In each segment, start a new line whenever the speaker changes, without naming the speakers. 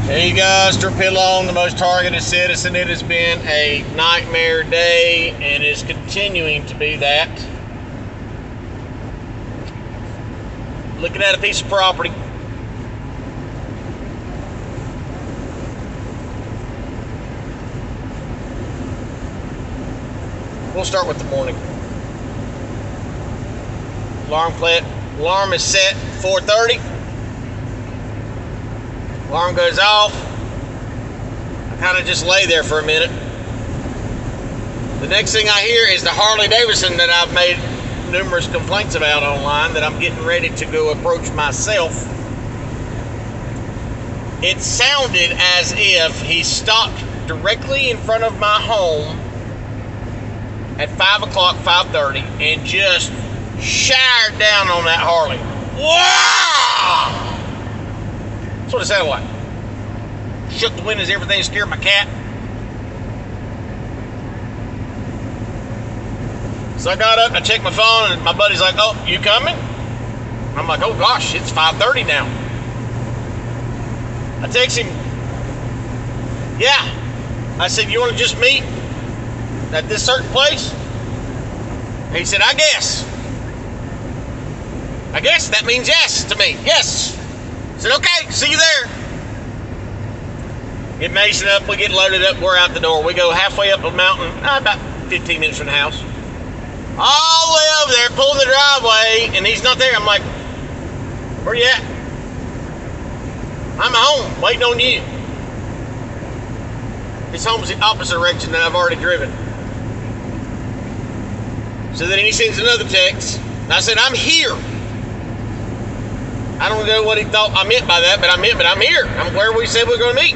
Hey guys, Trapilon, the most targeted citizen. It has been a nightmare day and is continuing to be that. Looking at a piece of property. We'll start with the morning. Alarm is set 4:30. Alarm goes off. I kind of just lay there for a minute. The next thing I hear is the Harley Davidson that I've made numerous complaints about online that I'm getting ready to go approach myself. It sounded as if he stopped directly in front of my home at 5 o'clock, 5:30, and just showered down on that Harley. Wow! That's what it sounded like. Shook the windows, everything, scared my cat. So I got up and I checked my phone, and my buddy's like, "Oh, you coming?" I'm like, "Oh gosh, it's 5:30 now." I text him, "Yeah." I said, "You want to just meet at this certain place?" He said, "I guess." I guess that means yes to me. Yes. I said, "Okay, see you there." Get Mason up, we get loaded up, we're out the door. We go halfway up a mountain, about 15 minutes from the house. All the way over there, pulling the driveway, and he's not there. I'm like, "Where you at?" "I'm at home, waiting on you." His home's the opposite direction that I've already driven. So then he sends another text. I said, "I'm here." I don't know what he thought I meant by that, but I'm here. I'm where we said we were going to meet.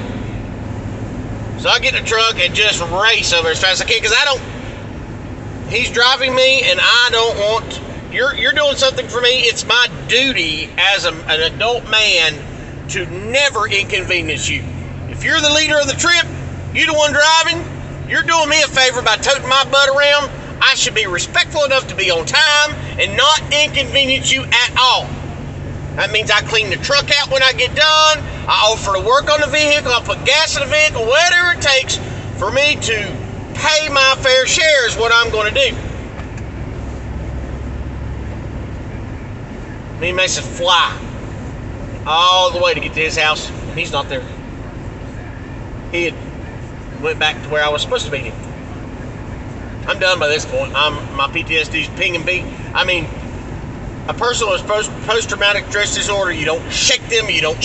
So I get in the truck and just race over as fast as I can, because he's driving me, and I don't want, you're doing something for me. It's my duty as an adult man to never inconvenience you. If you're the leader of the trip, you're the one driving, you're doing me a favor by toting my butt around. I should be respectful enough to be on time and not inconvenience you at all. That means I clean the truck out when I get done. I offer to work on the vehicle. I put gas in the vehicle. Whatever it takes for me to pay my fair share is what I'm going to do. Me and Mason fly all the way to get to his house, and he's not there. He had went back to where I was supposed to meet him. I'm done by this point. My PTSD's ping and beat. I mean, a person with post-traumatic stress disorder, you don't shake them, you don't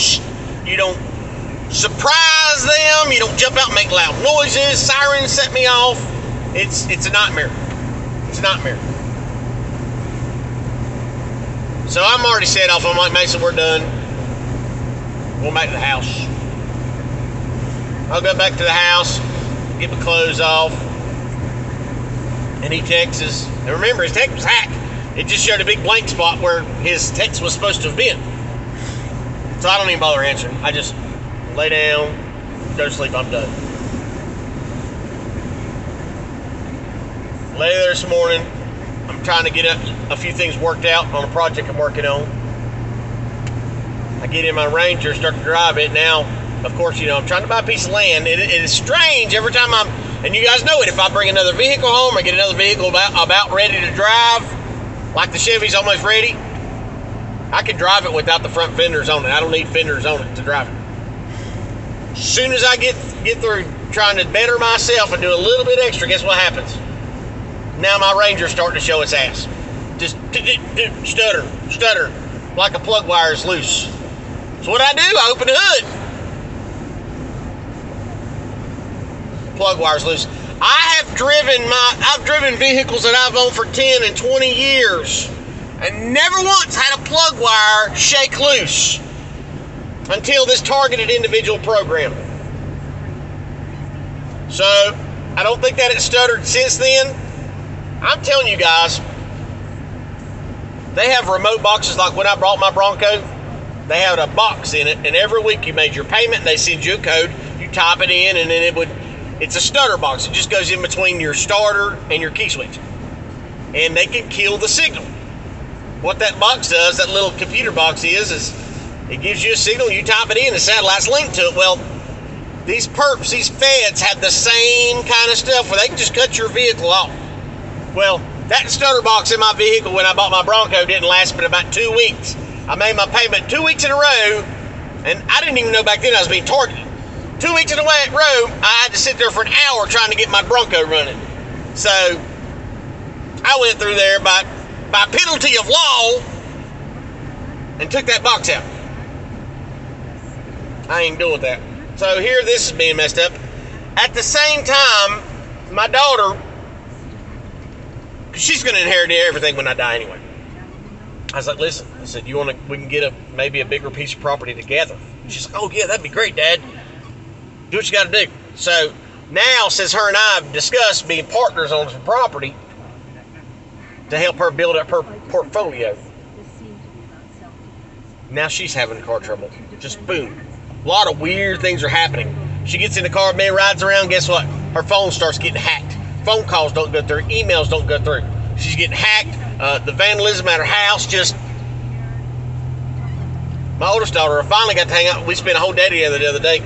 surprise them, you don't jump out and make loud noises, sirens set me off. It's a nightmare. It's a nightmare. So I'm already set off. I'm like, "Mason, we're done. Going back to the house." I'll go back to the house, get my clothes off, and he texts us. And remember, his text was hacked. It just showed a big blank spot where his text was supposed to have been. So I don't even bother answering. I just lay down, go to sleep, I'm done. Lay there this morning. I'm trying to get a few things worked out on a project I'm working on. I get in my Ranger, start to drive it. Now, of course, I'm trying to buy a piece of land. It is strange every time and you guys know it, if I bring another vehicle home or get another vehicle about ready to drive, like the Chevy's almost ready, I can drive it without the front fenders on it. I don't need fenders on it to drive it. As soon as I get through trying to better myself and do a little bit extra, guess what happens? Now my Ranger's starting to show its ass. Just stutter, like a plug wire is loose. So what I do, I open the hood. Plug wire's loose. I've driven vehicles that I've owned for 10 and 20 years and never once had a plug wire shake loose until this targeted individual program. So I don't think that it stuttered since then. I'm telling you guys, they have remote boxes. Like when I brought my Bronco, they had a box in it, and every week you made your payment and they send you a code. You type it in, and then it's a stutter box. It just goes in between your starter and your key switch. And they can kill the signal. What that box does, that little computer box is it gives you a signal, you type it in, the satellite's linked to it. Well, these perps, these feds have the same kind of stuff where they can just cut your vehicle off. Well, that starter box in my vehicle when I bought my Bronco didn't last but about 2 weeks. I made my payment 2 weeks in a row, and I didn't even know back then I was being targeted. 2 weeks in a row, I had to sit there for an hour trying to get my Bronco running. So I went through there by penalty of law and took that box out. I ain't doing that. So here this is being messed up. At the same time, my daughter, she's going to inherit everything when I die anyway. I was like, listen, I said, we can get maybe a bigger piece of property together. She's like, oh yeah, that'd be great, Dad. Do what you got to do. So now, since her and I have discussed being partners on some property to help her build up her portfolio, now she's having car trouble. Just boom. A lot of weird things are happening. She gets in the car, man, rides around, guess what? Her phone starts getting hacked. Phone calls don't go through, emails don't go through. She's getting hacked. The vandalism at her house just... My oldest daughter, I finally got to hang out. We spent a whole day together the other day.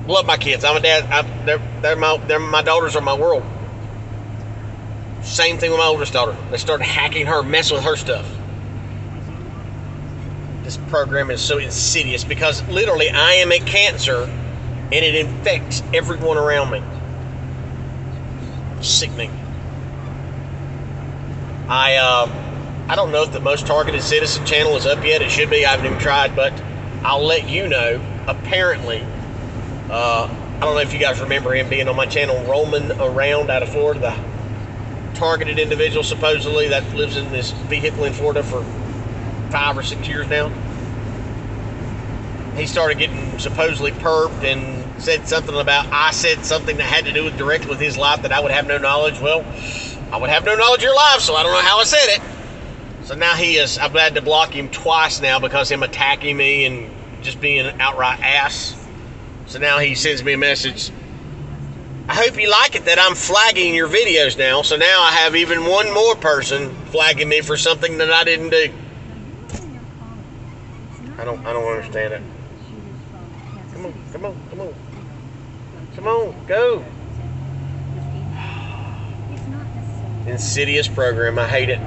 Love my kids. I'm a dad. They're my daughters are my world. Same thing with my oldest daughter. They started hacking her, messing with her stuff. This program is so insidious because literally I am a cancer and it infects everyone around me. Sickening. I don't know if the Most Targeted Citizen channel is up yet. It should be. I haven't even tried, but I'll let you know. Apparently, I don't know if you guys remember him being on my channel, roaming around out of Florida, the targeted individual supposedly that lives in this vehicle in Florida for 5 or 6 years now. He started getting supposedly perped and said something about, I said something that had to do directly with his life that I would have no knowledge. Well, I would have no knowledge of your life, so I don't know how I said it. So now I've had to block him twice now because him attacking me and just being an outright ass. So now he sends me a message. I hope you like it that I'm flagging your videos now. So now I have even one more person flagging me for something that I didn't do. I don't understand it. Come on, go. Insidious program. I hate it.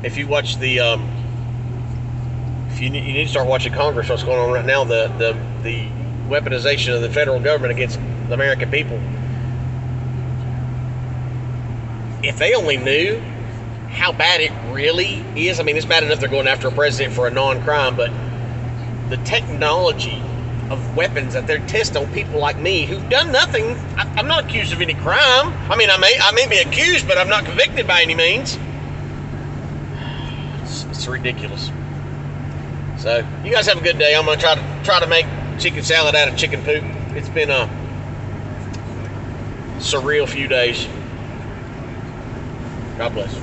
If you watch the, you need to start watching Congress. What's going on right now? The weaponization of the federal government against the American people. If they only knew how bad it really is. I mean, it's bad enough they're going after a president for a non-crime, but the technology of weapons that they're testing on people like me who've done nothing. I'm not accused of any crime. I mean, I may be accused, but I'm not convicted by any means. It's ridiculous. So you guys have a good day. I'm gonna try to make chicken salad out of chicken poop. It's been a surreal few days. God bless.